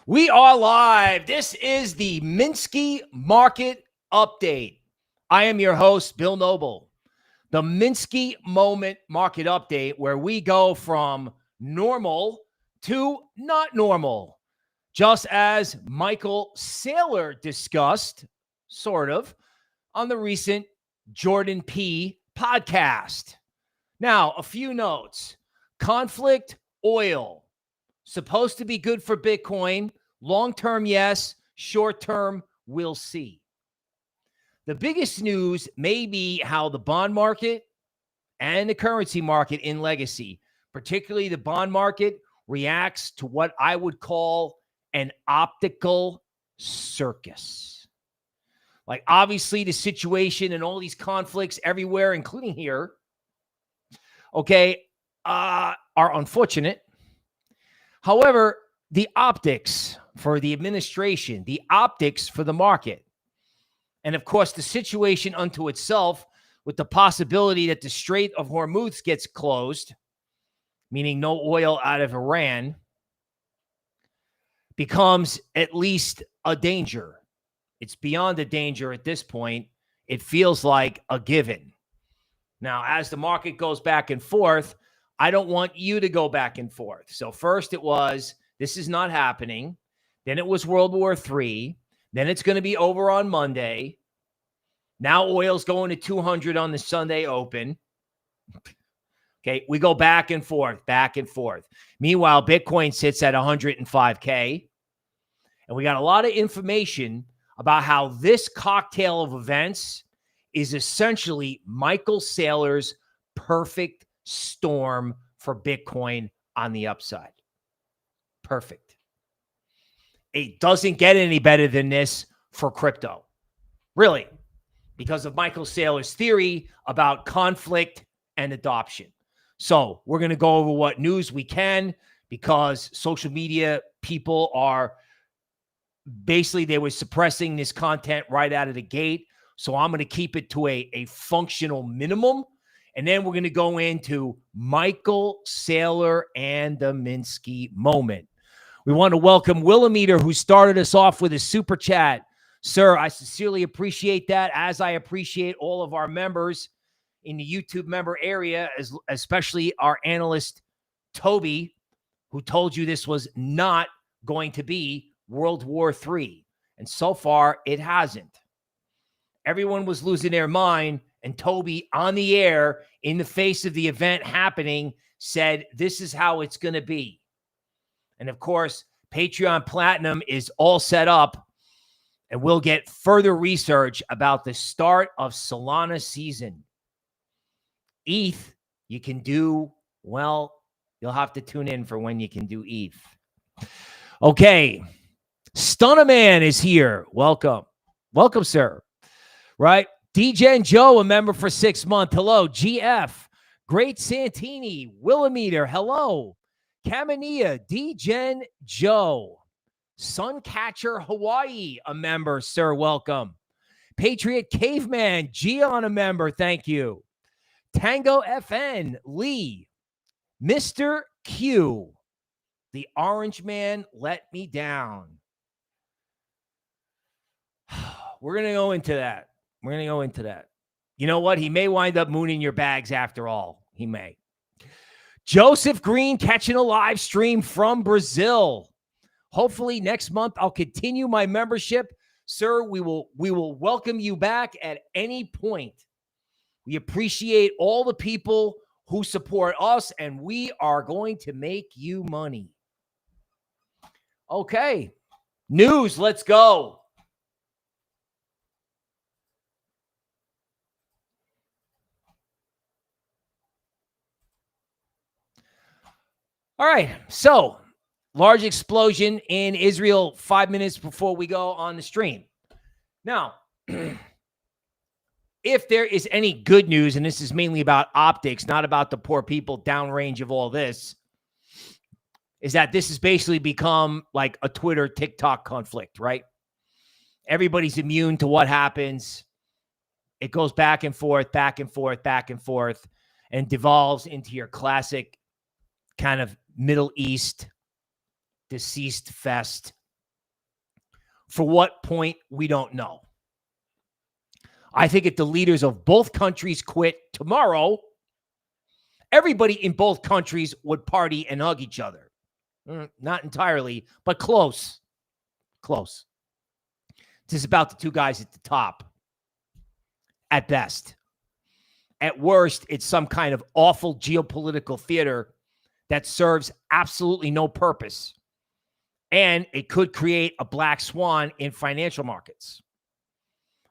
We are live. This is the Minsky Market Update. I am your host, Bill Noble. The Minsky Moment Market Update, where we go from normal to not normal. Just as Michael Saylor discussed, sort of, on the recent Jordan P. podcast. Now, a few notes. Conflict oil. Supposed to be good for Bitcoin. Long-term, yes. Short-term, we'll see. The biggest news may be how the bond market and the currency market in legacy, particularly the bond market, reacts to what I would call an optical circus. Like, obviously, the situation and all these conflicts everywhere, including here, are unfortunate. However, the optics for the administration, the optics for the market, and of course, the situation unto itself with the possibility that the Strait of Hormuz gets closed, meaning no oil out of Iran, becomes at least a danger. It's beyond a danger at this point. It feels like a given. Now, as the market goes back and forth, I don't want you to go back and forth. So first it was, this is not happening. Then it was World War III. Then it's going to be over on Monday. Now oil's going to 200 on the Sunday open. Okay, we go back and forth, back and forth. Meanwhile, Bitcoin sits at 105K. And we got a lot of information about how this cocktail of events is essentially Michael Saylor's perfect storm for Bitcoin on the upside. Perfect. It doesn't get any better than this for crypto. Really. Because of Michael Saylor's theory about conflict and adoption. So we're going to go over what news we can, because social media people are basically, they were suppressing this content right out of the gate. So I'm going to keep it to a functional minimum. And then we're going to go into Michael Saylor and the Minsky Moment. We want to welcome Willimeter, who started us off with a super chat. Sir, I sincerely appreciate that, as I appreciate all of our members in the YouTube member area, especially our analyst, Toby, who told you this was not going to be World War III. And so far, it hasn't. Everyone was losing their mind. And Toby, on the air, in the face of the event happening, said, this is how it's going to be. And of course, Patreon Platinum is all set up. And we'll get further research about the start of Solana season. ETH, you can do, well, you'll have to tune in for when you can do ETH. Okay. Stunnaman is here. Welcome. Welcome, sir. Right? DGen Joe, a member for 6 months. Hello. GF. Great Santini. Willimeter. Hello. Kamania. DGen Joe. Suncatcher Hawaii, a member. Sir, welcome. Patriot Caveman. Gian, a member. Thank you. Tango FN. Lee. Mr. Q. The Orange Man let me down. We're going to go into that. We're going to go into that. You know what? He may wind up mooning your bags after all. He may. Joseph Green catching a live stream from Brazil. Hopefully next month I'll continue my membership. Sir, we will welcome you back at any point. We appreciate all the people who support us, and we are going to make you money. Okay. News, let's go. All right, so large explosion in Israel 5 minutes before we go on the stream. Now, if there is any good news, and this is mainly about optics, not about the poor people downrange of all this, is that this has basically become like a Twitter, TikTok conflict, right? Everybody's immune to what happens. It goes back and forth, back and forth, back and forth, and devolves into your classic kind of Middle East deceased fest For what point, we don't know. I think if the leaders of both countries quit tomorrow, everybody in both countries would party and hug each other. Not entirely, but close. Close. This is about the two guys at the top, at best. At worst, it's some kind of awful geopolitical theater that serves absolutely no purpose. And it could create a black swan in financial markets,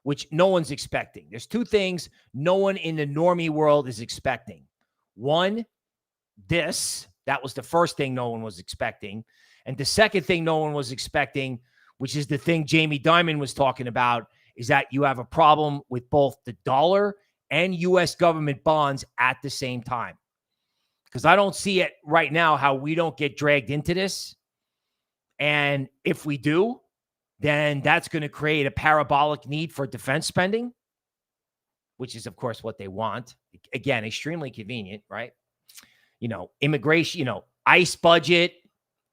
which no one's expecting. There's two things no one in the normie world is expecting. One, that was the first thing no one was expecting. And the second thing no one was expecting, which is the thing Jamie Dimon was talking about, is that you have a problem with both the dollar and U.S. government bonds at the same time. Because I don't see it right now how we don't get dragged into this. And if we do, then that's going to create a parabolic need for defense spending, which is, of course, what they want. Again, extremely convenient, right? Immigration, ICE budget,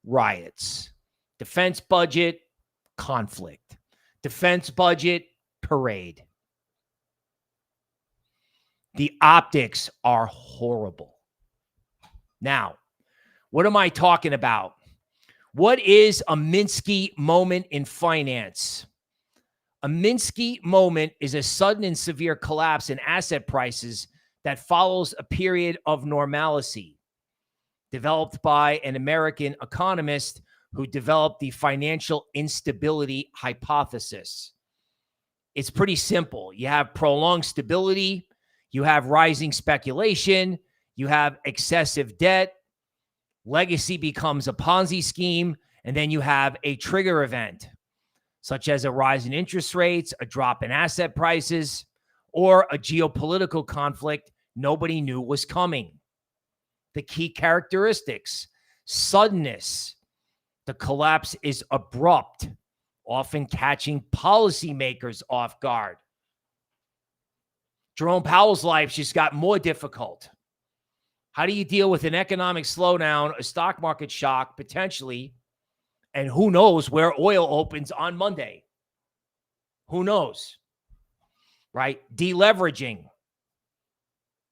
riots. Defense budget, conflict. Defense budget, parade. The optics are horrible. Now, what am I talking about? What is a Minsky moment in finance? A Minsky moment is a sudden and severe collapse in asset prices that follows a period of normalcy, developed by an American economist who developed the financial instability hypothesis. It's pretty simple. You have prolonged stability, you have rising speculation, you have excessive debt, legacy becomes a Ponzi scheme, and then you have a trigger event, such as a rise in interest rates, a drop in asset prices, or a geopolitical conflict nobody knew was coming. The key characteristics: suddenness. The collapse is abrupt, often catching policymakers off guard. Jerome Powell's life just got more difficult. How do you deal with an economic slowdown, a stock market shock, potentially, and who knows where oil opens on Monday? Who knows, right? Deleveraging.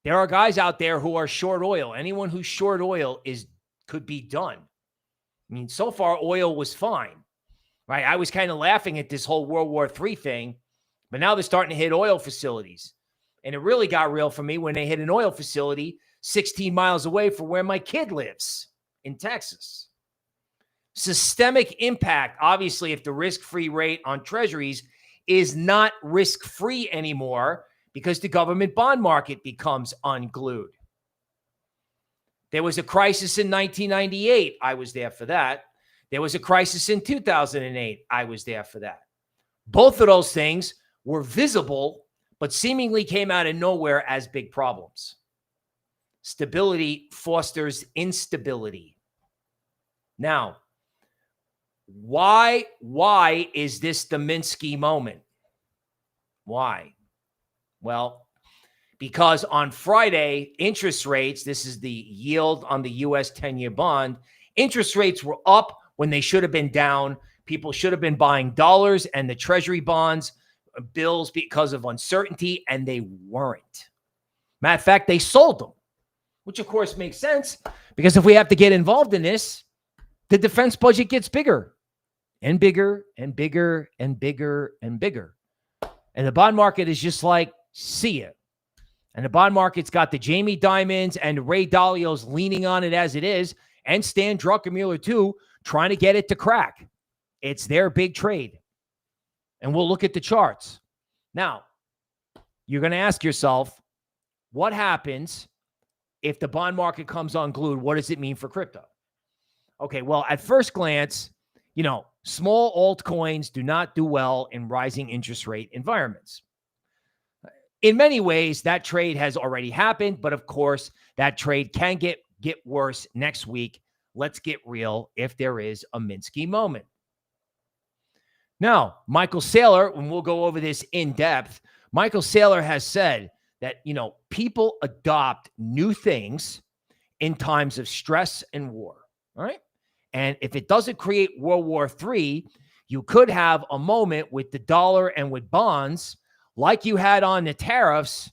There are guys out there who are short oil. Anyone who's short oil could be done. I mean, so far, oil was fine, right? I was kind of laughing at this whole World War III thing, but now they're starting to hit oil facilities. And it really got real for me when they hit an oil facility 16 miles away from where my kid lives in Texas. Systemic impact, obviously, if the risk-free rate on treasuries is not risk-free anymore because the government bond market becomes unglued. There was a crisis in 1998. I was there for that. There was a crisis in 2008. I was there for that. Both of those things were visible, but seemingly came out of nowhere as big problems. Stability fosters instability. Now, why is this the Minsky moment? Why? Well, because on Friday, interest rates, this is the yield on the US 10-year bond, interest rates were up when they should have been down. People should have been buying dollars and the treasury bonds, bills because of uncertainty, and they weren't. Matter of fact, they sold them, which of course makes sense because if we have to get involved in this, the defense budget gets bigger and bigger and bigger and bigger and bigger. And the bond market is just like, see it. And the bond market's got the Jamie Dimons and Ray Dalios leaning on it as it is, and Stan Druckenmiller too, trying to get it to crack. It's their big trade. And we'll look at the charts. Now, you're going to ask yourself, what happens if the bond market comes unglued? What does it mean for crypto? Okay, well, at first glance, small altcoins do not do well in rising interest rate environments. In many ways, that trade has already happened, but of course, that trade can get worse next week. Let's get real if there is a Minsky moment. Now, Michael Saylor, and we'll go over this in depth, Michael Saylor has said that, people adopt new things in times of stress and war, all right? And if it doesn't create World War III, You could have a moment with the dollar and with bonds like you had on the tariffs,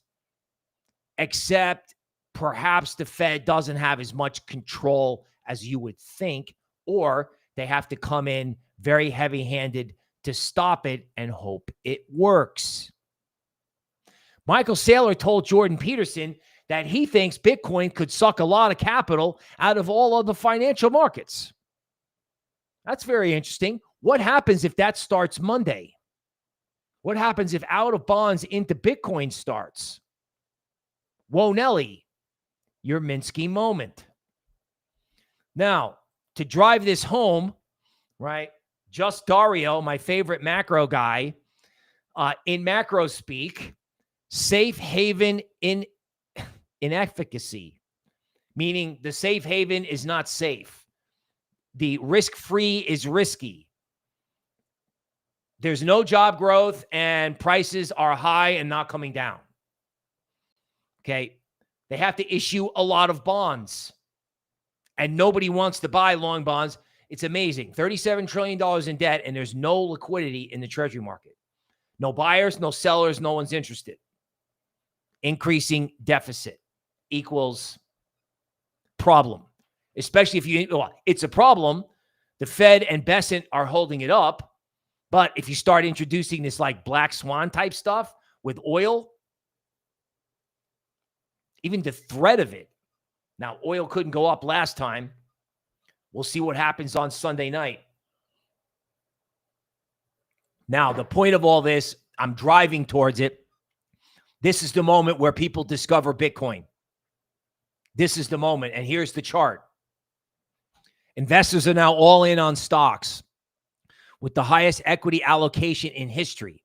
except perhaps the Fed doesn't have as much control as you would think, or they have to come in very heavy-handed to stop it and hope it works. Michael Saylor told Jordan Peterson that he thinks Bitcoin could suck a lot of capital out of all of the financial markets. That's very interesting. What happens if that starts Monday? What happens if out of bonds into Bitcoin starts? Whoa, Nelly, your Minsky moment. Now, to drive this home, right, Just Dario, my favorite macro guy, in macro speak, safe haven in inefficacy, meaning the safe haven is not safe. The risk-free is risky. There's no job growth and prices are high and not coming down. Okay. They have to issue a lot of bonds and nobody wants to buy long bonds. It's amazing. $37 trillion in debt and there's no liquidity in the treasury market. No buyers, no sellers, no one's interested. Increasing deficit equals problem, especially if it's a problem. The Fed and Bessent are holding it up. But if you start introducing this like black swan type stuff with oil, even the threat of it. Now, oil couldn't go up last time. We'll see what happens on Sunday night. Now, the point of all this, I'm driving towards it. This is the moment where people discover Bitcoin. This is the moment. And here's the chart. Investors are now all in on stocks with the highest equity allocation in history.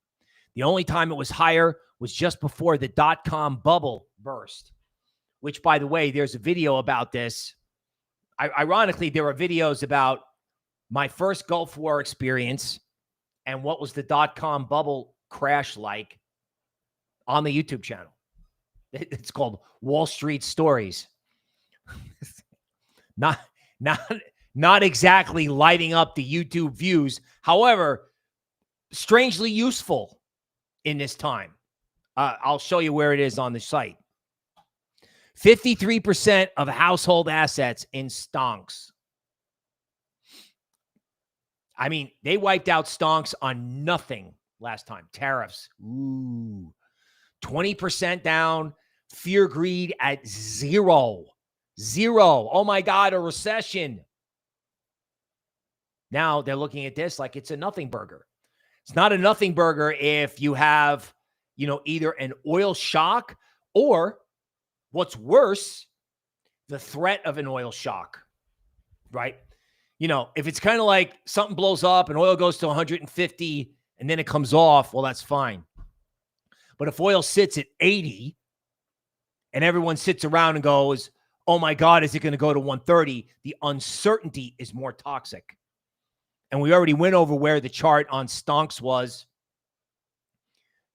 The only time it was higher was just before the dot-com bubble burst, which, by the way, there's a video about this. Ironically, there are videos about my first Gulf War experience and what was the dot-com bubble crash like on the YouTube channel. It's called Wall Street Stories. Not exactly lighting up the YouTube views. However, strangely useful in this time. I'll show you where it is on the site. 53% of household assets in stonks. I mean, they wiped out stonks on nothing last time. Tariffs. Ooh. 20% down. Fear, greed at zero. Zero. Oh my God, a recession. Now they're looking at this like it's a nothing burger. It's not a nothing burger if you have, either an oil shock or what's worse, the threat of an oil shock, right? If it's kind of like something blows up and oil goes to 150 and then it comes off, well, that's fine. But if oil sits at 80 and everyone sits around and goes, oh my God, is it going to go to 130? The uncertainty is more toxic. And we already went over where the chart on stonks was.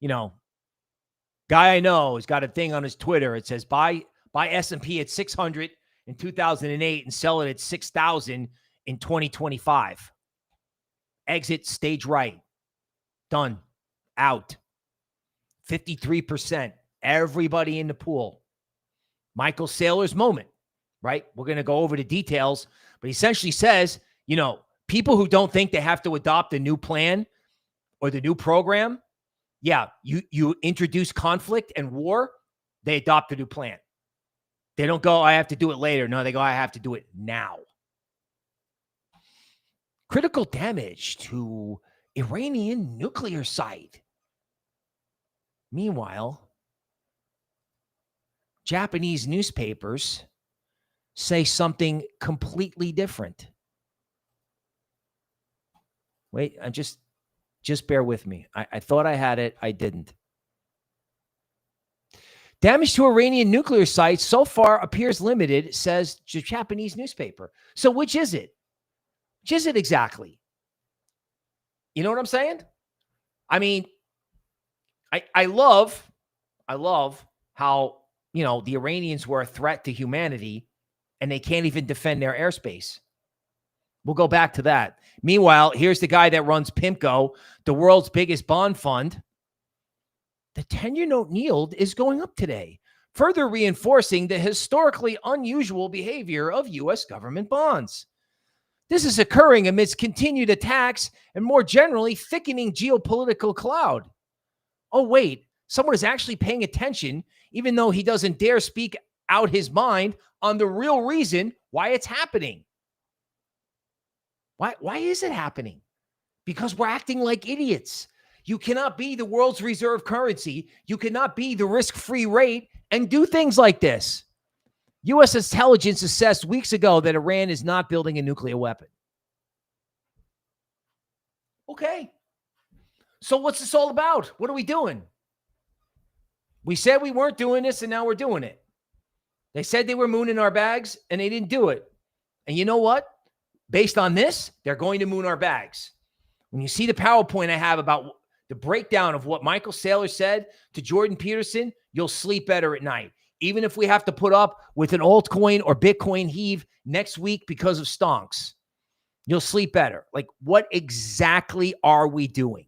Guy I know has got a thing on his Twitter. It says buy S&P at 600 in 2008 and sell it at 6,000 in 2025. Exit stage right. Done. Out. 53%. Everybody in the pool. Michael Saylor's moment, right? We're going to go over the details, but he essentially says, people who don't think they have to adopt the new plan or the new program, yeah, you introduce conflict and war, they adopt the new plan. They don't go, I have to do it later. No, they go, I have to do it now. Critical damage to Iranian nuclear site. Meanwhile, Japanese newspapers say something completely different. Wait, just bear with me. I thought I had it. I didn't. Damage to Iranian nuclear sites so far appears limited, says the Japanese newspaper. So which is it? Which is it exactly? You know what I'm saying? I mean, I love how, the Iranians were a threat to humanity and they can't even defend their airspace. We'll go back to that. Meanwhile, here's the guy that runs PIMCO, the world's biggest bond fund. The 10-year note yield is going up today, further reinforcing the historically unusual behavior of U.S. government bonds. This is occurring amidst continued attacks and more generally thickening geopolitical cloud. Oh, wait, someone is actually paying attention, even though he doesn't dare speak out his mind on the real reason why it's happening. Why is it happening? Because we're acting like idiots. You cannot be the world's reserve currency. You cannot be the risk-free rate and do things like this. U.S. intelligence assessed weeks ago that Iran is not building a nuclear weapon. Okay. So what's this all about? What are we doing? We said we weren't doing this, and now we're doing it. They said they were mooning our bags, and they didn't do it. And you know what? Based on this, they're going to moon our bags. When you see the PowerPoint I have about the breakdown of what Michael Saylor said to Jordan Peterson, you'll sleep better at night. Even if we have to put up with an altcoin or Bitcoin heave next week because of stonks, you'll sleep better. Like, what exactly are we doing?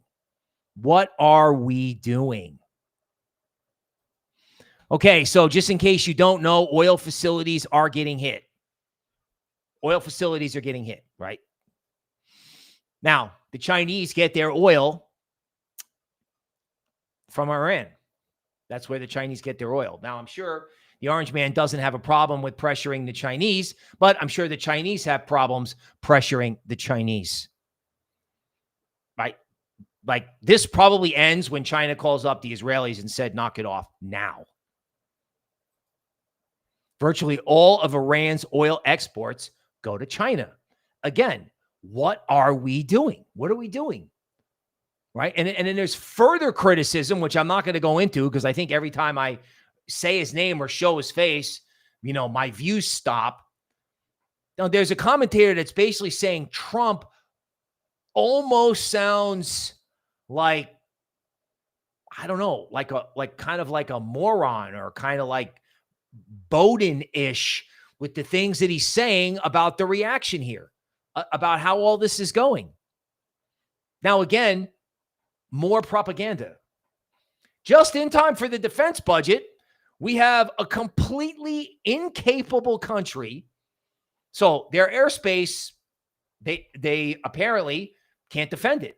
What are we doing? Okay, so just in case you don't know, oil facilities are getting hit. Oil facilities are getting hit, right? Now, the Chinese get their oil from Iran. That's where the Chinese get their oil. Now, I'm sure the Orange Man doesn't have a problem with pressuring the Chinese, but I'm sure the Chinese have problems pressuring the Chinese. Right? Like, this probably ends when China calls up the Israelis and said, knock it off now. Virtually all of Iran's oil exports go to China. Again, what are we doing? What are we doing? Right? And then there's further criticism, which I'm not going to go into because I think every time I say his name or show his face, my views stop. Now, there's a commentator that's basically saying Trump almost sounds like, I don't know, like kind of like a moron or kind of like Bowden-ish with the things that he's saying about the reaction here, about how all this is going. Now, again, more propaganda. Just in time for the defense budget, we have a completely incapable country. So their airspace, they apparently can't defend it.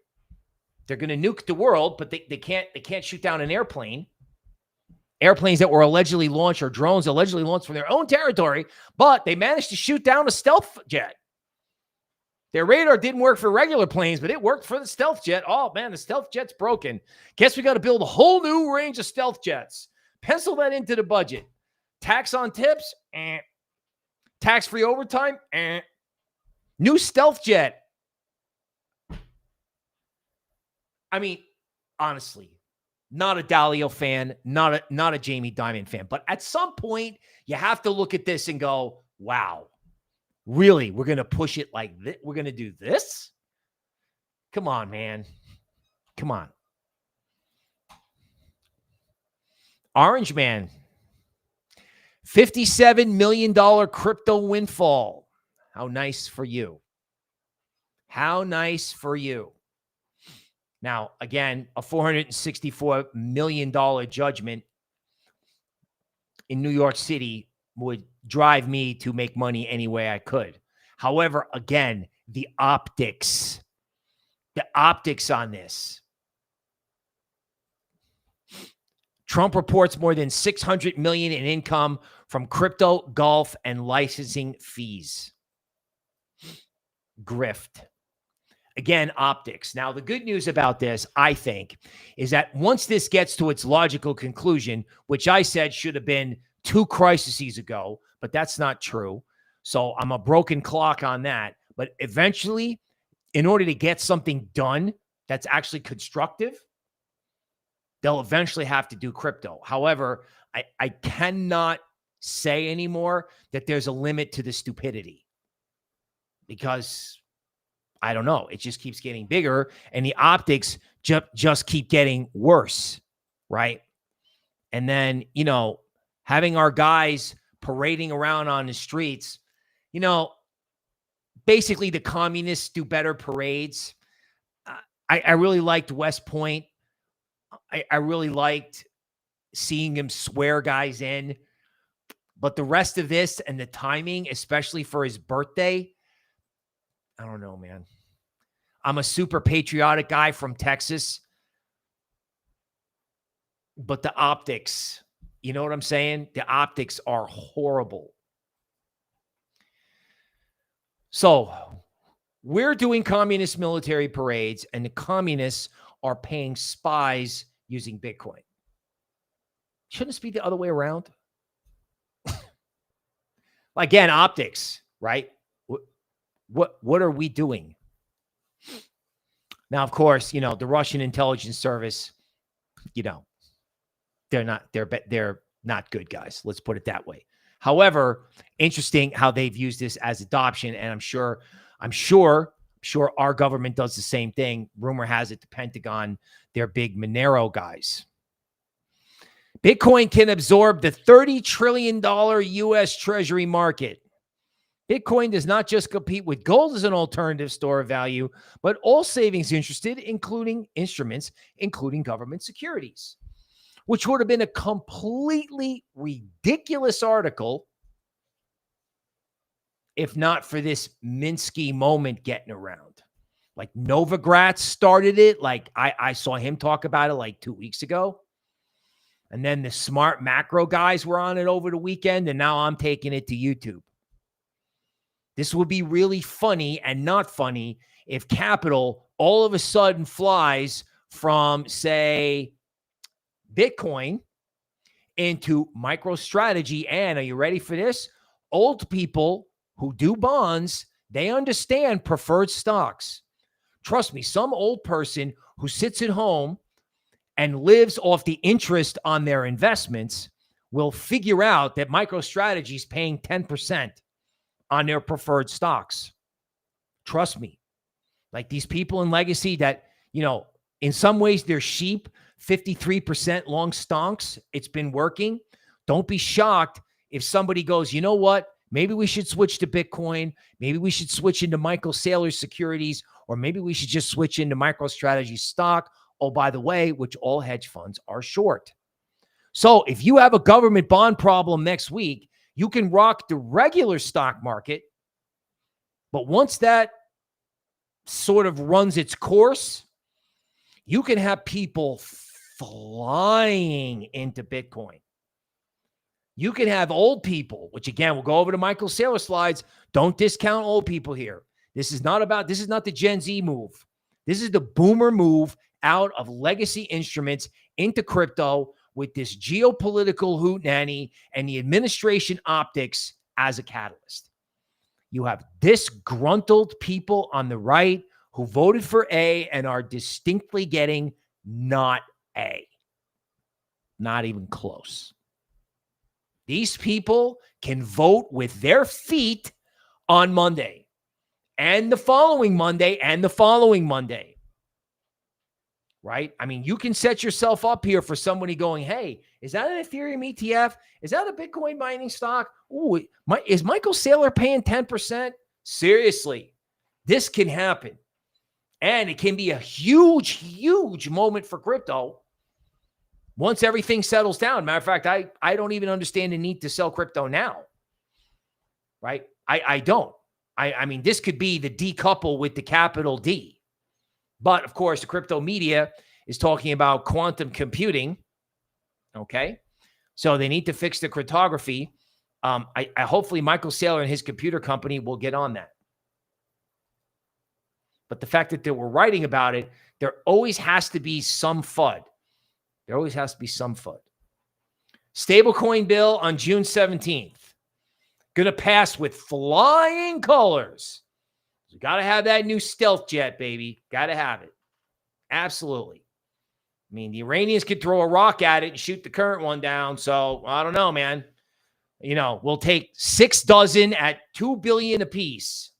They're going to nuke the world, but they can't shoot down an airplane. Airplanes that were allegedly launched or drones allegedly launched from their own territory, but they managed to shoot down a stealth jet. Their radar didn't work for regular planes, but it worked for the stealth jet. Oh, man, the stealth jet's broken. Guess we got to build a whole new range of stealth jets. Pencil that into the budget. Tax on tips? Tax-free overtime? New stealth jet. I mean, honestly, not a Dalio fan, not a Jamie Dimon fan. But at some point, you have to look at this and go, wow. Really, we're going to push it like this? We're going to do this? Come on, man. Come on. Orange Man. $57 million crypto windfall. How nice for you. How nice for you. Now, again, a $464 million judgment in New York City would drive me to make money any way I could. However, again, the optics on this. Trump reports more than $600 million in income from crypto, golf, and licensing fees. Grift. Again, optics. Now, the good news about this, I think, is that once this gets to its logical conclusion, which I said should have been 2 crises ago, but that's not true. So I'm a broken clock on that. But eventually, in order to get something done that's actually constructive, they'll eventually have to do crypto. However, I cannot say anymore that there's a limit to the stupidity because I don't know. It just keeps getting bigger and the optics just keep getting worse, right? And then, having our guys parading around on the streets, basically the communists do better parades. I really liked West Point. I really liked seeing him swear guys in. But the rest of this and the timing, especially for his birthday, I don't know, man. I'm a super patriotic guy from Texas. But the optics, you know what I'm saying? The optics are horrible. So we're doing communist military parades, and the communists are paying spies using Bitcoin. Shouldn't this be the other way around? Again, optics, right? What are we doing? Now, of course, you know, the Russian intelligence service, you know, they're not good guys. Let's put it that way. However, interesting how they've used this as adoption, and I'm sure our government does the same thing. Rumor has it the Pentagon, they're big Monero guys. Bitcoin can absorb the $30 trillion US Treasury market. Bitcoin does not just compete with gold as an alternative store of value, but all savings instruments, including government securities, which would have been a completely ridiculous article if not for this Minsky Moment getting around. Like Novogratz started it. Like I saw him talk about it like 2 weeks ago. And then the smart macro guys were on it over the weekend, and now I'm taking it to YouTube. This would be really funny and not funny if capital all of a sudden flies from, say, Bitcoin into MicroStrategy. And are you ready for this? Old people who do bonds, they understand preferred stocks. Trust me, some old person who sits at home and lives off the interest on their investments will figure out that MicroStrategy is paying 10% on their preferred stocks. Trust me. Like these people in legacy that, you know, in some ways they're sheep, 53% long stonks. It's been working. Don't be shocked if somebody goes, you know what? Maybe we should switch to Bitcoin. Maybe we should switch into Michael Saylor's securities, or maybe we should just switch into MicroStrategy stock. Oh, by the way, which all hedge funds are short. So if you have a government bond problem next week, you can rock the regular stock market. But once that sort of runs its course, you can have people flying into Bitcoin. You can have old people, which again, we'll go over to Michael Saylor slides. Don't discount old people here. This is not the Gen Z move. This is the boomer move out of legacy instruments into crypto with this geopolitical hootenanny and the administration optics as a catalyst. You have disgruntled people on the right who voted for A and are distinctly getting not A. Not even close. These people can vote with their feet on Monday and the following Monday and the following Monday. Right? I mean, you can set yourself up here for somebody going, hey, is that an Ethereum ETF? Is that a Bitcoin mining stock? Ooh, is Michael Saylor paying 10%? Seriously, this can happen. And it can be a huge, huge moment for crypto once everything settles down. Matter of fact, I don't even understand the need to sell crypto now. Right? I don't. I mean, this could be the decouple with the capital D. But, of course, the crypto media is talking about quantum computing, okay? So they need to fix the cryptography. I hopefully Michael Saylor and his computer company will get on that. But the fact that they were writing about it, there always has to be some FUD. There always has to be some FUD. Stablecoin bill on June 17th. Going to pass with flying colors. You got to have that new stealth jet, baby. Got to have it. Absolutely. I mean, the Iranians could throw a rock at it and shoot the current one down. So I don't know, man. You know, we'll take 6 dozen at $2 billion apiece.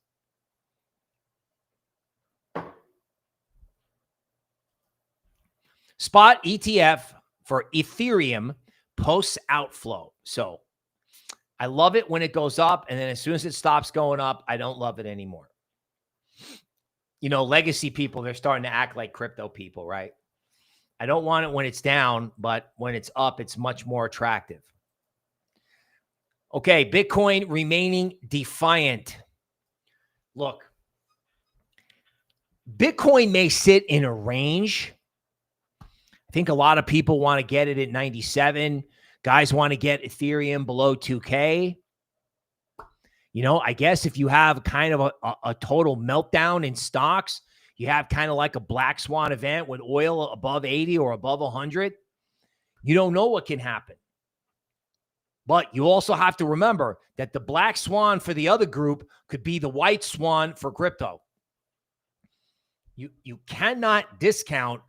Spot ETF for Ethereum posts outflow. So I love it when it goes up, and then as soon as it stops going up, I don't love it anymore. legacy people, they're starting to act like crypto people, right? I don't want it when it's down, but when it's up, it's much more attractive. Okay, Bitcoin remaining defiant. Look, Bitcoin may sit in a range. I think a lot of people want to get it at 97. Guys want to get Ethereum below 2K. I guess if you have kind of a total meltdown in stocks, you have kind of like a black swan event with oil above 80 or above 100. You don't know what can happen. But you also have to remember that the black swan for the other group could be the white swan for crypto. You cannot discount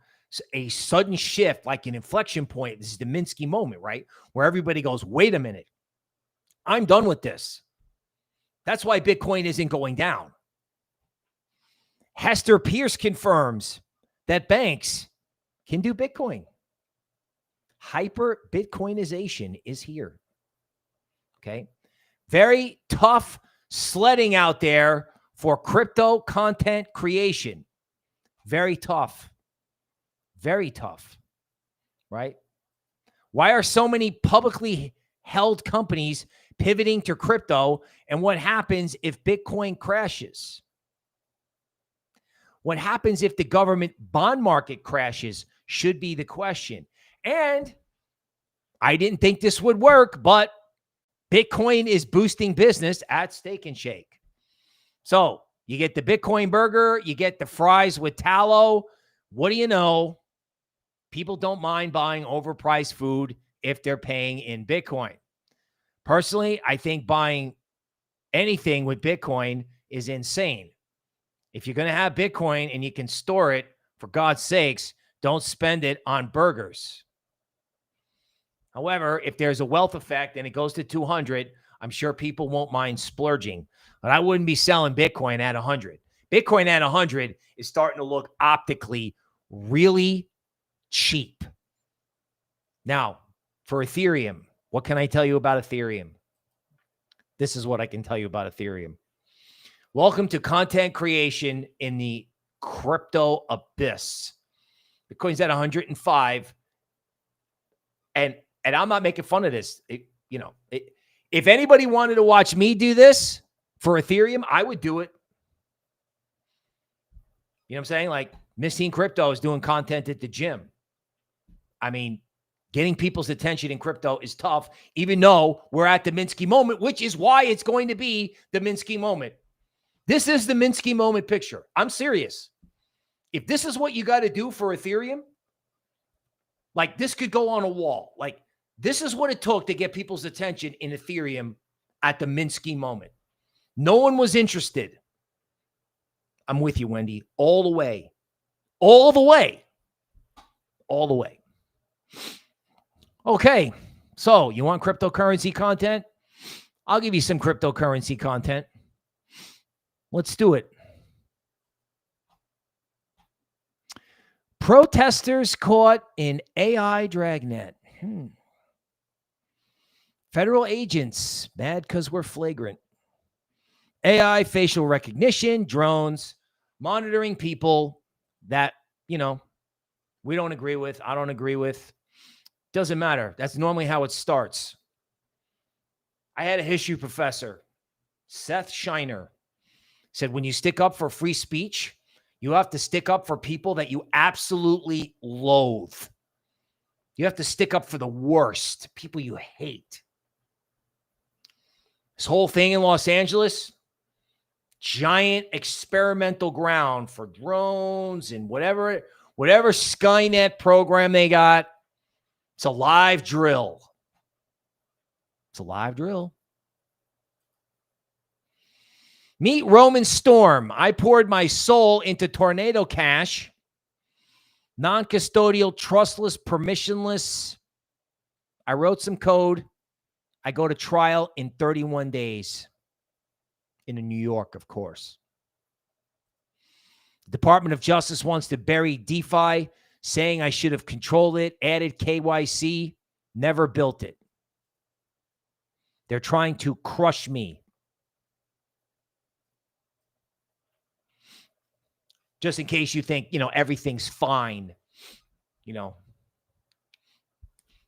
a sudden shift like an inflection point. This is the Minsky moment, right? Where everybody goes, wait a minute. I'm done with this. That's why Bitcoin isn't going down. Hester Peirce confirms that banks can do Bitcoin. Hyper Bitcoinization is here. Okay. Very tough sledding out there for crypto content creation. Very tough. Very tough. Right? Why are so many publicly held companies pivoting to crypto? And what happens if Bitcoin crashes? What happens if the government bond market crashes should be the question. And I didn't think this would work, but Bitcoin is boosting business at Steak and Shake. So you get the Bitcoin burger, you get the fries with tallow. What do you know? People don't mind buying overpriced food if they're paying in Bitcoin. Personally, I think buying anything with Bitcoin is insane. If you're going to have Bitcoin and you can store it, for God's sakes, don't spend it on burgers. However, if there's a wealth effect and it goes to 200, I'm sure people won't mind splurging. But I wouldn't be selling Bitcoin at 100. Bitcoin at 100 is starting to look optically really cheap. Now, for Ethereum, what can I tell you about Ethereum? This is what I can tell you about Ethereum. Welcome to content creation in the crypto abyss. Bitcoin's at 105. And I'm not making fun of this. If anybody wanted to watch me do this for Ethereum, I would do it. You know what I'm saying? Like Missing Crypto is doing content at the gym. I mean, getting people's attention in crypto is tough, even though we're at the Minsky moment, which is why it's going to be the Minsky moment. This is the Minsky moment picture. I'm serious. If this is what you got to do for Ethereum, like this could go on a wall. Like this is what it took to get people's attention in Ethereum at the Minsky moment. No one was interested. I'm with you, Wendy, all the way. All the way. All the way. Okay, so you want cryptocurrency content? I'll give you some cryptocurrency content. Let's do it. Protesters caught in AI dragnet. Federal agents mad because we're flagrant. AI facial recognition, drones, monitoring people that, we don't agree with, I don't agree with. Doesn't matter. That's normally how it starts. I had a history professor, Seth Shiner, said when you stick up for free speech, you have to stick up for people that you absolutely loathe. You have to stick up for the worst, people you hate. This whole thing in Los Angeles, giant experimental ground for drones and whatever Skynet program they got. It's a live drill. It's a live drill. Meet Roman Storm. I poured my soul into Tornado Cash. Non-custodial, trustless, permissionless. I wrote some code. I go to trial in 31 days. In New York, of course. The Department of Justice wants to bury DeFi, saying I should have controlled it, added KYC, never built it. They're trying to crush me. just in case you think, everything's fine.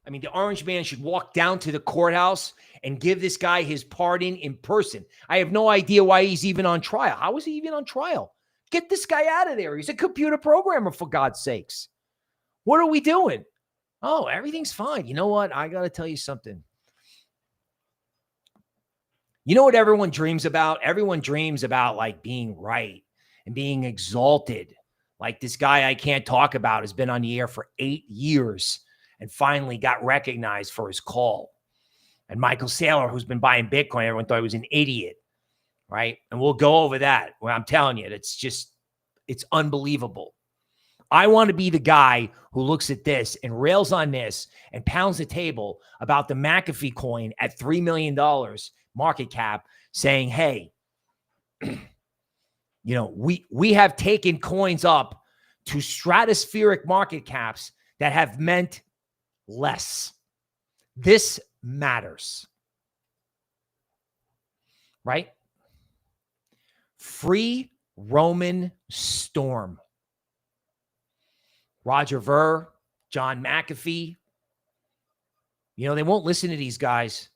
I mean, the orange man should walk down to the courthouse and give this guy his pardon in person. I have no idea why he's even on trial. How is he even on trial? Get this guy out of there. He's a computer programmer, for God's sakes. What are we doing? Oh, everything's fine. You know what? I got to tell you something. You know what everyone dreams about? Everyone dreams about like being right and being exalted. Like this guy I can't talk about has been on the air for 8 years and finally got recognized for his call. And Michael Saylor, who's been buying Bitcoin, everyone thought he was an idiot, right? And we'll go over that. Well, I'm telling you, it's unbelievable. I want to be the guy who looks at this and rails on this and pounds the table about the McAfee coin at $3 million market cap, saying, hey, we have taken coins up to stratospheric market caps that have meant less. This matters, right? Free Roman Storm. Roger Ver, John McAfee. They won't listen to these guys.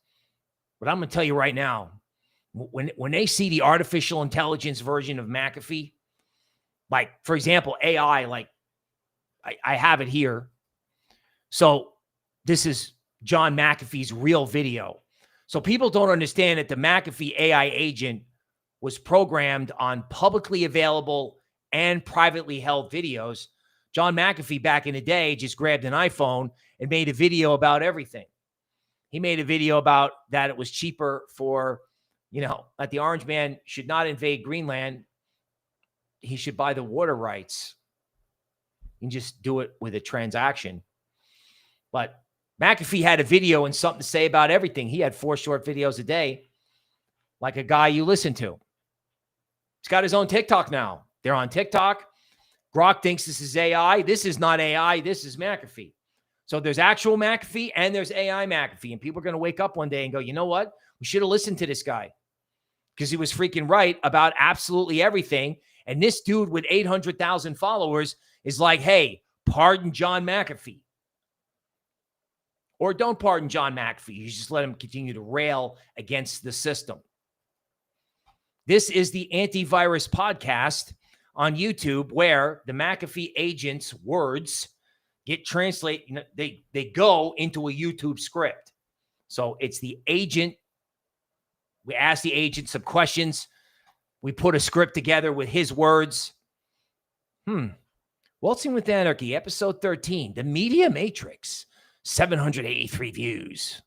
But I'm going to tell you right now, when they see the artificial intelligence version of McAfee, like, for example, AI, like I have it here. So this is John McAfee's real video. So people don't understand that the McAfee AI agent was programmed on publicly available and privately held videos. John McAfee back in the day just grabbed an iPhone and made a video about everything. He made a video about that it was cheaper for, that the orange man should not invade Greenland. He should buy the water rights and just do it with a transaction. But McAfee had a video and something to say about everything. He had 4 short videos a day, like a guy you listen to. He's got his own TikTok now. They're on TikTok. Grok thinks this is AI. This is not AI. This is McAfee. So there's actual McAfee and there's AI McAfee. And people are going to wake up one day and go, you know what? We should have listened to this guy because he was freaking right about absolutely everything. And this dude with 800,000 followers is like, hey, pardon John McAfee. Or don't pardon John McAfee. You just let him continue to rail against the system. This is the AIntivirus Podcast on YouTube, where the McAfee agent's words get translated. They go into a YouTube script. So it's the agent. We ask the agent some questions. We put a script together with his words. Waltzing with Anarchy, episode 13, The Media Matrix, 783 views.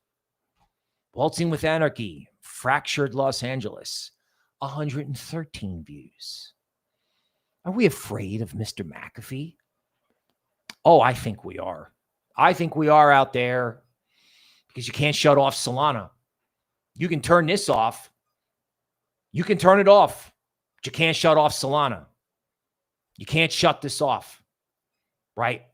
Waltzing with Anarchy, Fractured Los Angeles, 113 views. Are we afraid of Mr. McAfee? Oh, I think we are. I think we are out there because you can't shut off Solana. You can turn this off. You can turn it off, but you can't shut off Solana. You can't shut this off, right?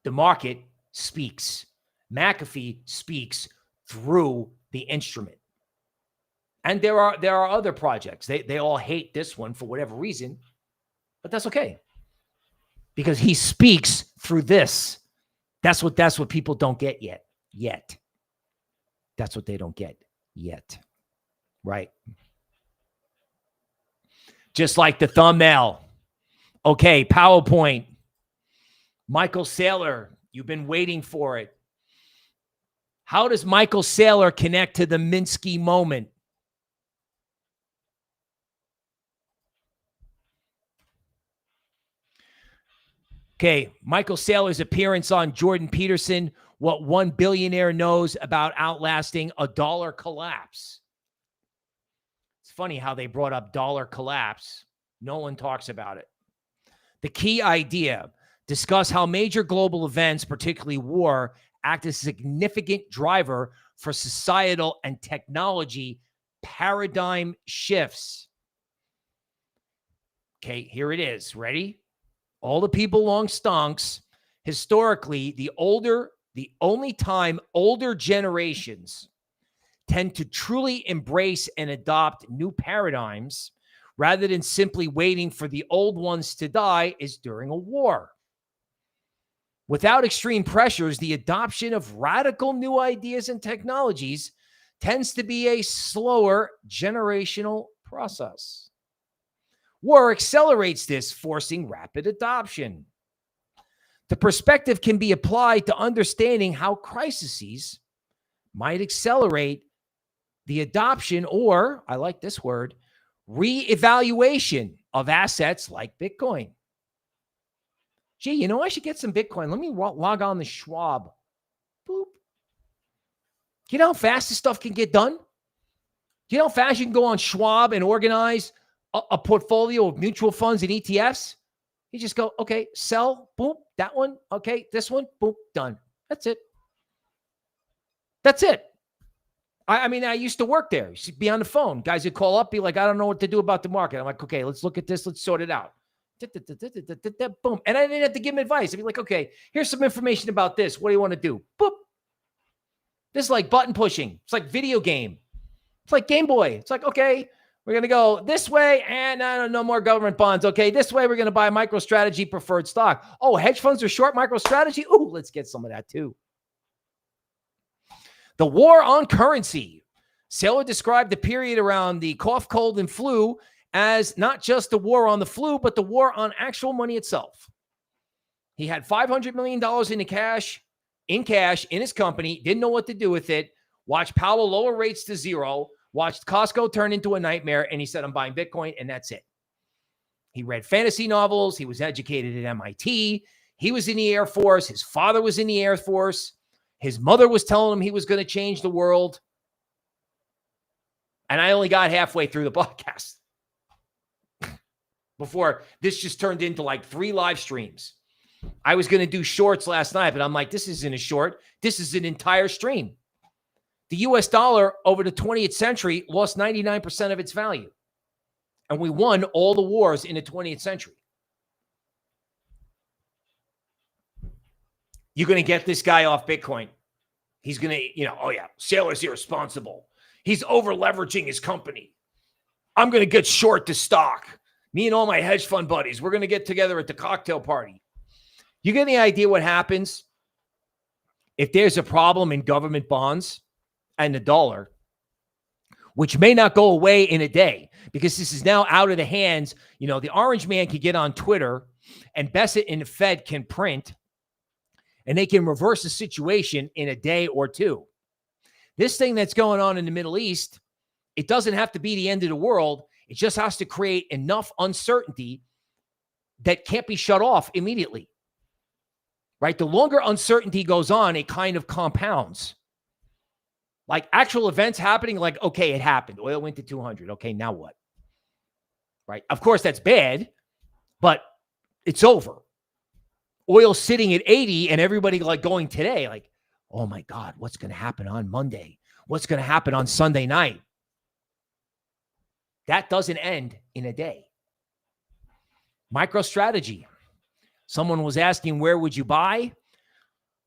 The market speaks. McAfee speaks through the instrument. And there are other projects. They all hate this one for whatever reason, but that's okay. Because he speaks through this. That's what people don't get yet. That's what they don't get yet. Right? Just like the thumbnail. Okay, PowerPoint. Michael Saylor, you've been waiting for it. How does Michael Saylor connect to the Minsky Moment? Okay, Michael Saylor's appearance on Jordan Peterson, What One Billionaire Knows About Outlasting a Dollar Collapse. It's funny how they brought up dollar collapse. No one talks about it. The key idea, discuss how major global events, particularly war, act as a significant driver for societal and technology paradigm shifts. Okay, here it is. Ready? All the people long stonks. Historically, the only time older generations tend to truly embrace and adopt new paradigms rather than simply waiting for the old ones to die is during a war. Without extreme pressures, the adoption of radical new ideas and technologies tends to be a slower generational process. War accelerates this, forcing rapid adoption. The perspective can be applied to understanding how crises might accelerate the adoption, or, I like this word, re-evaluation of assets like Bitcoin. Gee, you know, I should get some Bitcoin. Let me log on to Schwab. Boop. You know how fast this stuff can get done? You know how fast you can go on Schwab and organize a portfolio of mutual funds and ETFs? You just go, okay, sell, boom, that one, okay, this one, boom, done. That's it. That's it. I mean, I used to work there. You'd be on the phone. Guys would call up, be like, I don't know what to do about the market. I'm like, okay, let's look at this. Let's sort it out. Boom. And I didn't have to give him advice. I'd be like, okay, here's some information about this. What do you want to do? Boop. This is like button pushing. It's like video game. It's like Game Boy. It's like, okay, we're going to go this way and no more government bonds. Okay, this way we're going to buy MicroStrategy preferred stock. Oh, hedge funds are short MicroStrategy? Ooh, let's get some of that too. The war on currency. Saylor described the period around the cough, cold, and flu as not just the war on the flu, but the war on actual money itself. He had $500 million in cash in his company, didn't know what to do with it, watched Powell lower rates to zero, watched Costco turn into a nightmare, and he said, I'm buying Bitcoin, and that's it. He read fantasy novels. He was educated at MIT. He was in the Air Force. His father was in the Air Force. His mother was telling him he was going to change the world. And I only got halfway through the podcast before this just turned into like 3 live streams. I was going to do shorts last night, but I'm like, this isn't a short. This is an entire stream. The US dollar over the 20th century lost 99% of its value. And we won all the wars in the 20th century. You're going to get this guy off Bitcoin. He's going to, oh yeah, Saylor's irresponsible. He's over leveraging his company. I'm going to get short the stock. Me and all my hedge fund buddies, we're going to get together at the cocktail party. You get any idea what happens if there's a problem in government bonds and the dollar, which may not go away in a day because this is now out of the hands. The orange man can get on Twitter and Bassett and the Fed can print and they can reverse the situation in a day or two. This thing that's going on in the Middle East, it doesn't have to be the end of the world. It just has to create enough uncertainty that can't be shut off immediately, right? The longer uncertainty goes on, it kind of compounds. Like actual events happening, like, okay, it happened. Oil went to 200. Okay, now what? Right? Of course, that's bad, but it's over. Oil sitting at 80 and everybody like going today, like, oh my God, what's going to happen on Monday? What's going to happen on Sunday night? That doesn't end in a day. MicroStrategy. Someone was asking, where would you buy?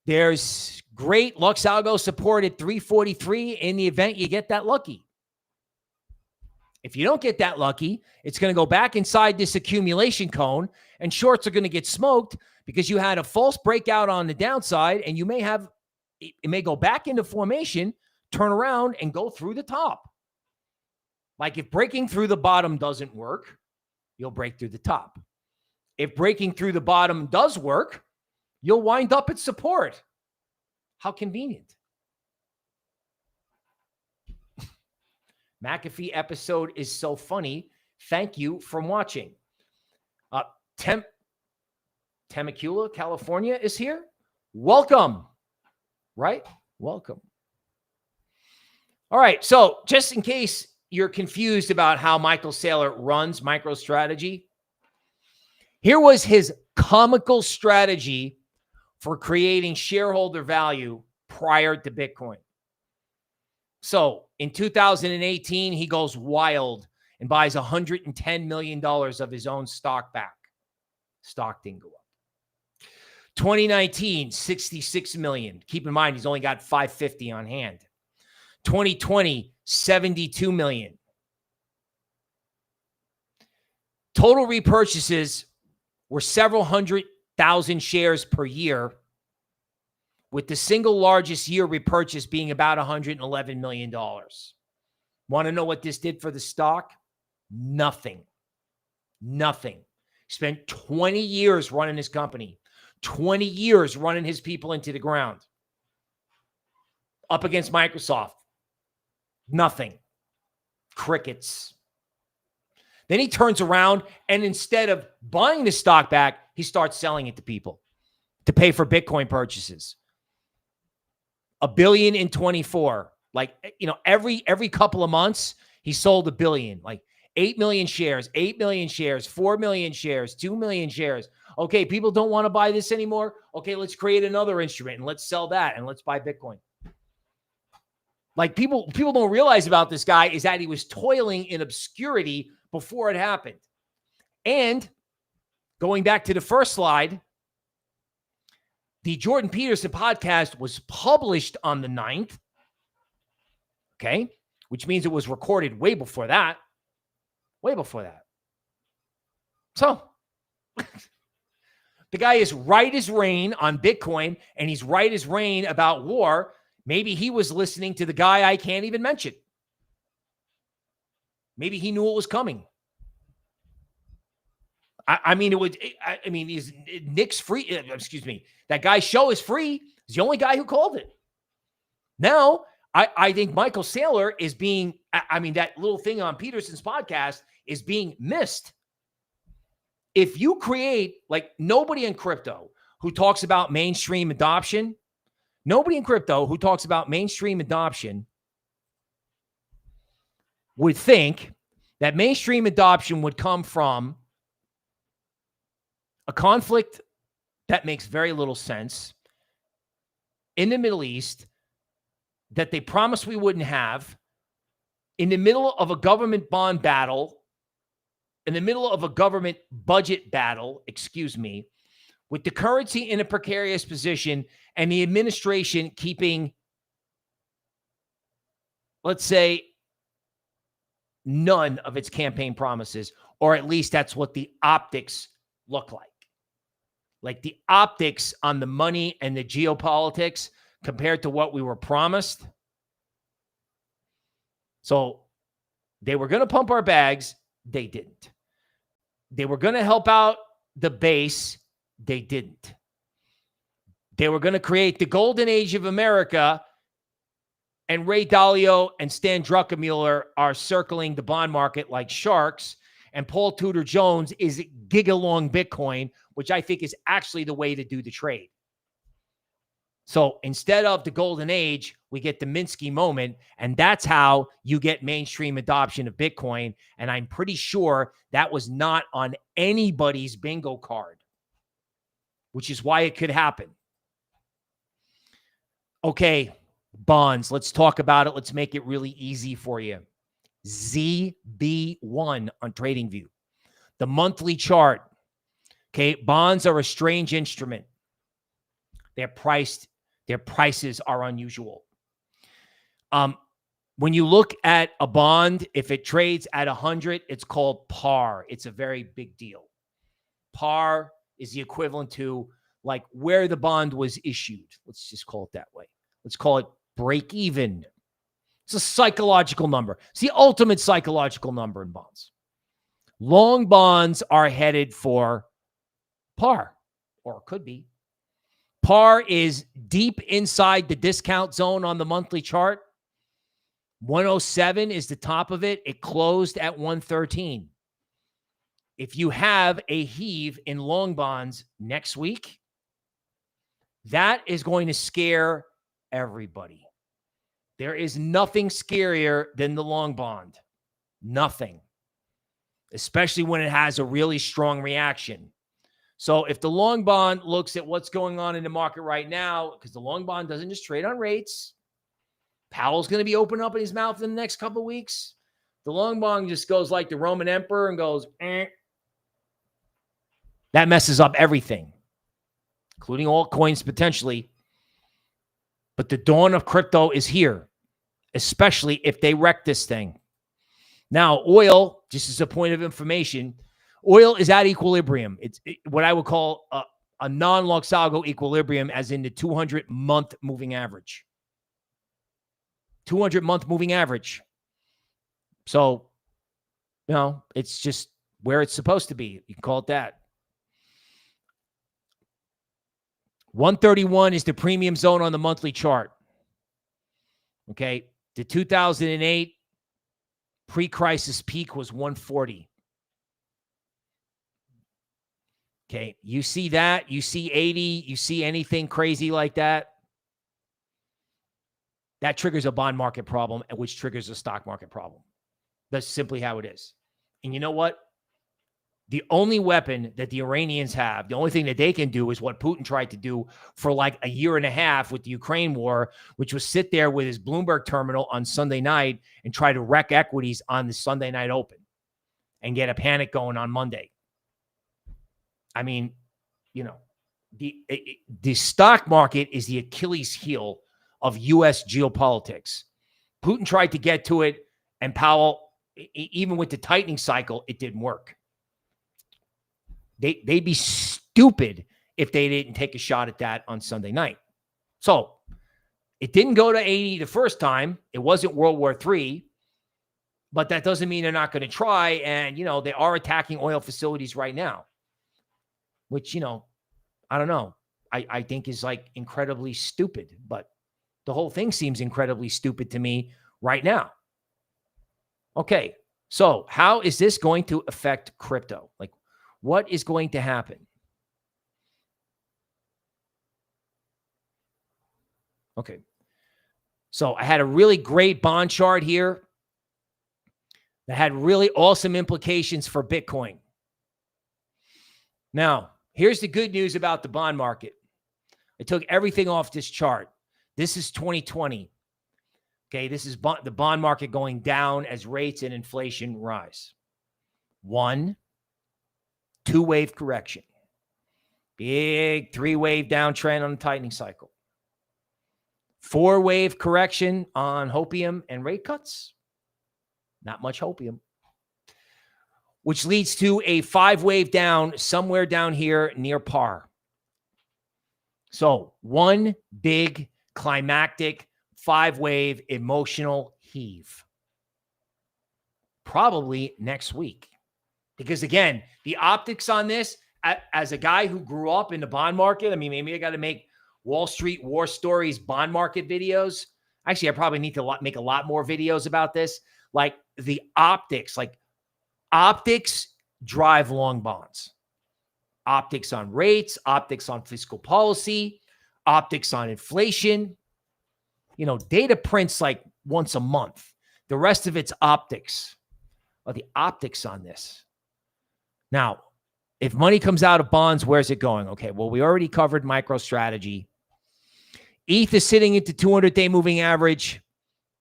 There's great LuxAlgo support at 343 in the event you get that lucky. If you don't get that lucky, it's going to go back inside this accumulation cone and shorts are going to get smoked because you had a false breakout on the downside and it may go back into formation, turn around and go through the top. Like if breaking through the bottom doesn't work, you'll break through the top. If breaking through the bottom does work, you'll wind up at support. How convenient. McAfee episode is so funny. Thank you for watching. Temecula, California is here. Welcome. Right? Welcome. All right. So just in case you're confused about how Michael Saylor runs MicroStrategy, here was his comical strategy for creating shareholder value prior to Bitcoin. So in 2018, he goes wild and buys $110 million of his own stock back. Stock didn't go up. 2019, $66 million. Keep in mind, he's only got $550 on hand. 2020, $72 million. Total repurchases were several 100,000 shares per year, with the single largest year repurchase being about $111 million. Want to know what this did for the stock? Nothing. Nothing. Spent 20 years running his company, 20 years running his people into the ground. Up against Microsoft. Nothing. Crickets. Then he turns around and instead of buying the stock back, he starts selling it to people to pay for Bitcoin purchases. $1 billion in 24. Like, every couple of months, he sold $1 billion. Like 8 million shares, 8 million shares, 4 million shares, 2 million shares. Okay, people don't want to buy this anymore. Okay, let's create another instrument and let's sell that and let's buy Bitcoin. Like people don't realize about this guy is that he was toiling in obscurity before it happened. And going back to the first slide, the Jordan Peterson podcast was published on the 9th. Okay, which means it was recorded way before that. Way before that. So the guy is right as rain on Bitcoin, and he's right as rain about war. Maybe he was listening to the guy I can't even mention. Maybe he knew it was coming. Is Nick's free? Excuse me. That guy's show is free. He's the only guy who called it. Now, I think Michael Saylor is being, that little thing on Peterson's podcast is being missed. If you create, like, nobody in crypto who talks about mainstream adoption, would think that mainstream adoption would come from a conflict that makes very little sense in the Middle East that they promised we wouldn't have, in the middle of a government bond battle, in the middle of a government budget battle, with the currency in a precarious position and the administration keeping, let's say, none of its campaign promises, or at least that's what the optics look like. Like the optics on the money and the geopolitics compared to what we were promised. So they were going to pump our bags. They didn't. They were going to help out the base. They didn't. They were going to create the golden age of America. And Ray Dalio and Stan Druckenmiller are circling the bond market like sharks. And Paul Tudor Jones is gigalong Bitcoin, which I think is actually the way to do the trade. So instead of the golden age, we get the Minsky moment, and that's how you get mainstream adoption of Bitcoin. And I'm pretty sure that was not on anybody's bingo card, which is why it could happen. Okay, bonds. Let's talk about it. Let's make it really easy for you. ZB1 on TradingView. The monthly chart. Okay, bonds are a strange instrument. Their prices are unusual. When you look at a bond, if it trades at 100, it's called par. It's a very big deal. Par is the equivalent to like where the bond was issued. Let's just call it that way. Let's call it break even. It's a psychological number. It's the ultimate psychological number in bonds. Long bonds are headed for par, or could be. Par is deep inside the discount zone on the monthly chart. 107 is the top of it. It closed at 113. If you have a heave in long bonds next week, that is going to scare everybody. There is nothing scarier than the long bond. Nothing. Especially when it has a really strong reaction. So if the long bond looks at what's going on in the market right now, because the long bond doesn't just trade on rates, Powell's going to be opening up in his mouth in the next couple of weeks. The long bond just goes like the Roman emperor and goes, eh. That messes up everything, including altcoins potentially. But the dawn of crypto is here, especially if they wreck this thing. Now, oil, just as a point of information, Oil is at equilibrium. It's what I would call a non-LuxAlgo equilibrium, as in the 200-month moving average. 200-month moving average. So, it's just where it's supposed to be. You can call it that. 131 is the premium zone on the monthly chart. Okay. The 2008 pre-crisis peak was 140. Okay. You see that? You see 80? You see anything crazy like that? That triggers a bond market problem, which triggers a stock market problem. That's simply how it is. And you know what? The only weapon that the Iranians have, the only thing that they can do, is what Putin tried to do for like a year and a half with the Ukraine war, which was sit there with his Bloomberg terminal on Sunday night and try to wreck equities on the Sunday night open and get a panic going on Monday. I mean, the stock market is the Achilles heel of U.S. geopolitics. Putin tried to get to it, and Powell, even with the tightening cycle, it didn't work. They'd be stupid if they didn't take a shot at that on Sunday night. So it didn't go to 80 the first time. It wasn't World War III, but that doesn't mean they're not going to try. And, they are attacking oil facilities right now, which, I don't know. I think is like incredibly stupid, but the whole thing seems incredibly stupid to me right now. Okay. So how is this going to affect crypto? Like, what is going to happen? Okay. So I had a really great bond chart here that had really awesome implications for Bitcoin. Now, here's the good news about the bond market. I took everything off this chart. This is 2020. Okay, this is the bond market going down as rates and inflation rise. 1, 2-wave correction. Big 3-wave downtrend on the tightening cycle. 4-wave correction on hopium and rate cuts. Not much hopium. Which leads to a 5-wave down somewhere down here near par. So 1 big climactic 5-wave emotional heave. Probably next week. Because again, the optics on this, as a guy who grew up in the bond market, I mean, maybe I got to make Wall Street War Stories bond market videos. Actually, I probably need to make a lot more videos about this. Like the optics drive long bonds. Optics on rates, optics on fiscal policy, optics on inflation. Data prints like once a month. The rest of it's optics. Or the optics on this. Now, if money comes out of bonds, where's it going? Okay, well, we already covered MicroStrategy. ETH is sitting at the 200-day moving average.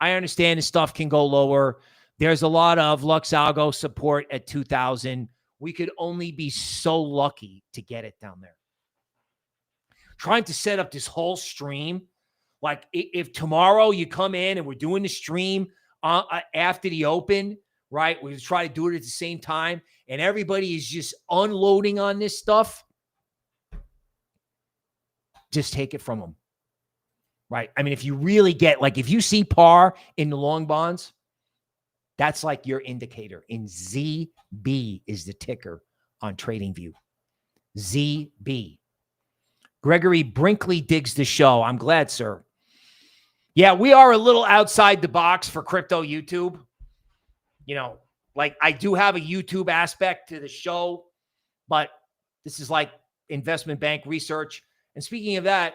I understand this stuff can go lower. There's a lot of LuxAlgo support at 2,000. We could only be so lucky to get it down there. Trying to set up this whole stream. Like if tomorrow you come in and we're doing the stream after the open, right? We try to do it at the same time and everybody is just unloading on this stuff. Just take it from them, right? I mean, if you really get, like, if you see par in the long bonds, that's like your indicator. In ZB is the ticker on TradingView. ZB. Gregory Brinkley digs the show. I'm glad, sir. Yeah, we are a little outside the box for crypto YouTube. Like I do have a YouTube aspect to the show, but this is like investment bank research. And speaking of that,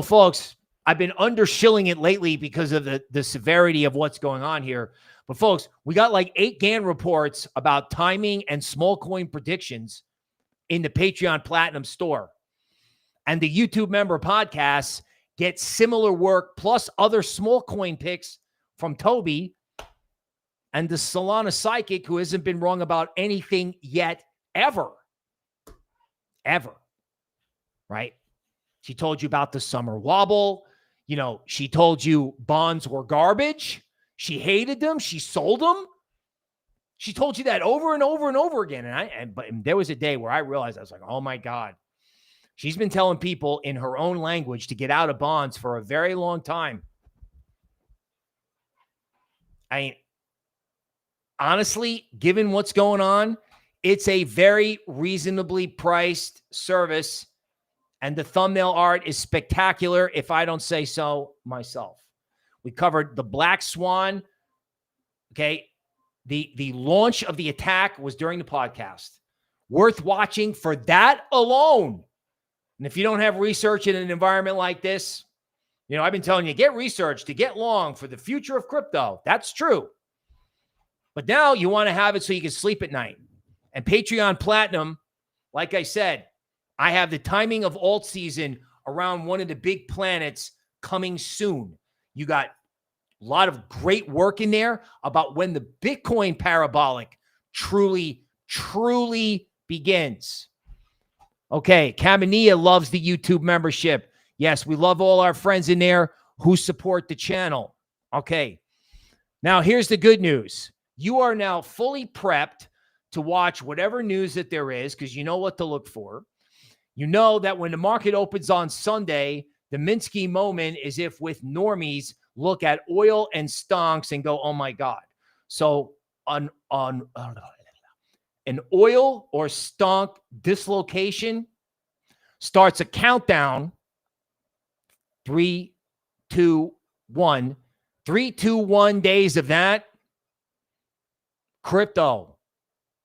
folks, I've been undershilling it lately because of the severity of what's going on here. But folks, we got like 8 Gann reports about timing and small coin predictions in the Patreon Platinum store. And the YouTube member podcasts get similar work plus other small coin picks from Toby and the Solana Psychic, who hasn't been wrong about anything yet, ever. Ever. Right? She told you about the summer wobble. She told you bonds were garbage. She hated them. She sold them. She told you that over and over and over again. But there was a day where I realized, I was like, oh my God, she's been telling people in her own language to get out of bonds for a very long time. Honestly, given what's going on, it's a very reasonably priced service. And the thumbnail art is spectacular, if I don't say so myself. We covered the Black Swan. Okay. The launch of the attack was during the podcast. Worth watching for that alone. And if you don't have research in an environment like this, I've been telling you, get research to get long for the future of crypto. That's true. But now you want to have it so you can sleep at night. And Patreon Platinum, like I said, I have the timing of alt season around one of the big planets coming soon. You got a lot of great work in there about when the Bitcoin parabolic truly begins. Okay, Caminilla loves the YouTube membership. Yes, we love all our friends in there who support the channel. Okay, now here's the good news. You are now fully prepped to watch whatever news that there is because you know what to look for. You know that when the market opens on Sunday, the Minsky moment is if with normies look at oil and stonks and go, oh my God. So on an oil or stonk dislocation starts a countdown. 3, 2, 1. 3, 2, 1 days of that. Crypto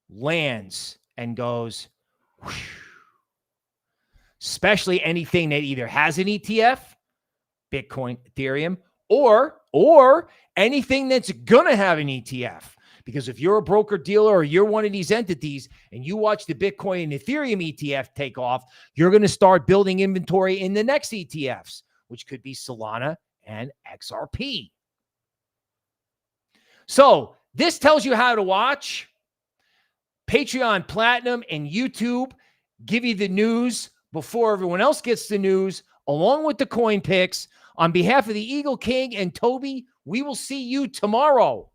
lands and goes, whoosh. Especially anything that either has an ETF, Bitcoin, Ethereum, or anything that's going to have an ETF. Because if you're a broker dealer or you're one of these entities and you watch the Bitcoin and Ethereum ETF take off, you're going to start building inventory in the next ETFs, which could be Solana and XRP. So this tells you how to watch. Patreon Platinum and YouTube give you the news before everyone else gets the news, along with the coin picks. On behalf of the Eagle King and Toby, we will see you tomorrow.